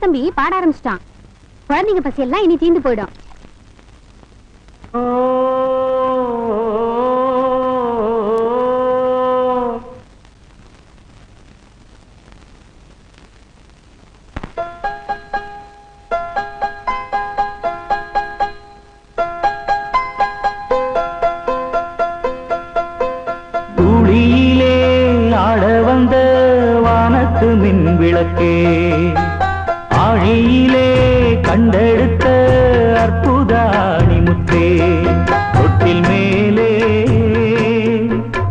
தம்பி பாட ஆரம்பிச்சிட்டான். குழந்தைங்க பசி எல்லாம் இனி தீந்து போயிடும். துளியிலே ஆட வந்த வானத்து மின் விளக்கே, ஆழியிலே கண்டெடுத்த அற்புதாணி முத்தே, தொட்டில் மேலே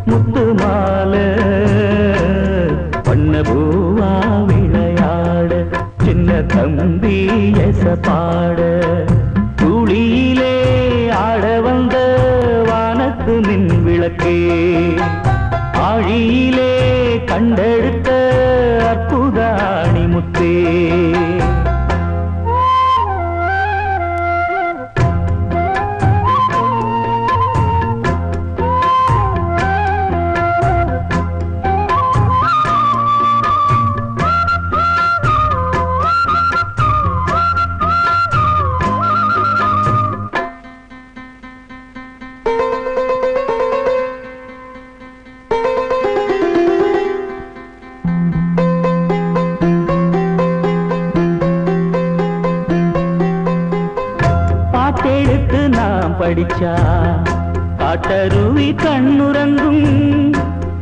முத்து மாலை வண்ண பூவா விளையாட, சின்ன தம்பி எச பாட. துளியிலே ஆட வந்த வானத்து மின் விளக்கே, ஆழியிலே கண்டெடுத்த அற்புதாணி முத்தே. பாட்டெடுத்து நாம் படிச்சா காட்டருவி கண்ணுறங்கும்,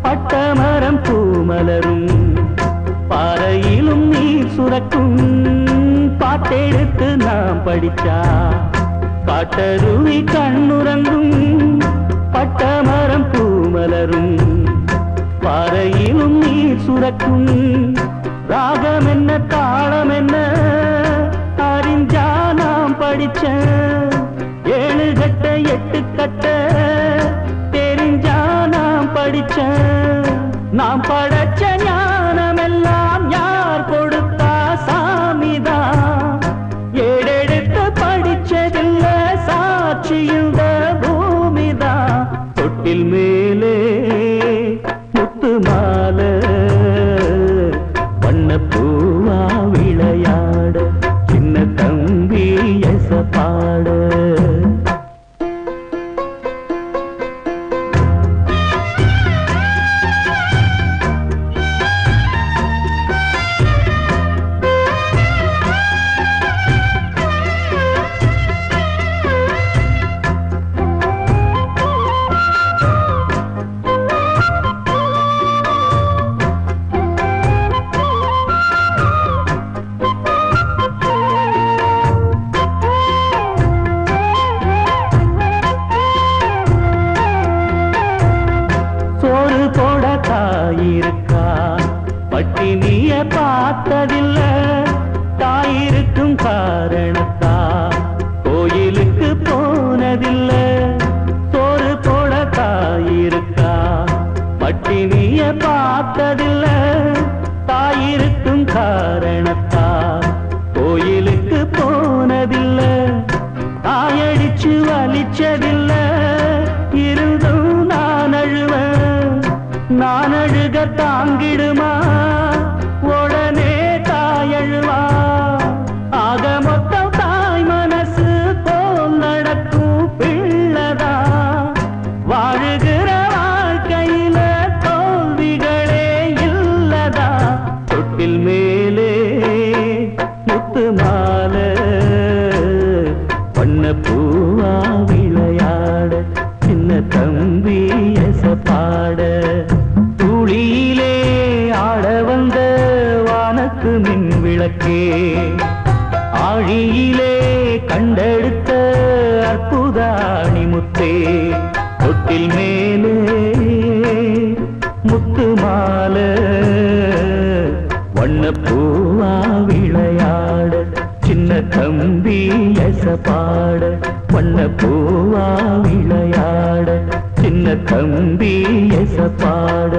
பட்டமரம் பூமலரும், பாறையிலும் நீர் சுரக்கும். பாட்டெடுத்து நாம் படிச்சா காட்டருவி கண்ணுறங்கும், பட்டமரம் பூமலரும், பாறையிலும் நீர் சுரக்கும். ராகம் என்ன தாளம் என்ன அறிஞ்சா நாம் படிச்ச, 7 கட்ட 8 கட்ட தெரிஞ்சா நாம் படிச்ச. நாம் படைச்ச ஞானமெல்லாம் யார் கொடுத்தா? சாமிதான். ஏடெடுத்து படிச்சதில்ல சாட்சி இந்த பூமிதான். தொட்டில் மேலே முத்து மாலை வண்ண பூவா விளையாட, சின்ன தம்பி எச பாட. சோறு போட தாயிருக்கா, பட்டினிய பார்த்ததில்ல, தாயிருக்கும் காரணத்தா கோயிலுக்கு போனதில்ல. சோறு போட தாயிருக்கா, பட்டினிய பார்த்ததில்ல, தாயிருக்கும் காரணத்தா கோயிலுக்கு போனதில்ல. தாயடிச்சு வலிச்சதில்ல, இருந்தும் நான் அழுவேன். நான் அழுக தாங்கிடுமா உடனே தாயழுவா? ஆக மொத்தம் தாய் மனசு போல் நடக்கும் பிள்ளதா. வாழுகிற வாழ்க்கையில தோல்விகளே இல்லதா. தொட்டில் மேலே முத்து மாலை வண்ண பூவா விளையாட, சின்ன தம்பி எச பாட. துளியிலே ஆட வந்த வானத்து மின் விளக்கே, ஆழியிலே கண்டெடுத்த அற்புதாணி முத்தே, தொட்டில் மேலே முத்து மாலை வண்ண பூவா விளையாட, சின்ன தம்பி எச பாட. வண்ண பூவா விளையாட, சின்ன தம்பி எச பாட.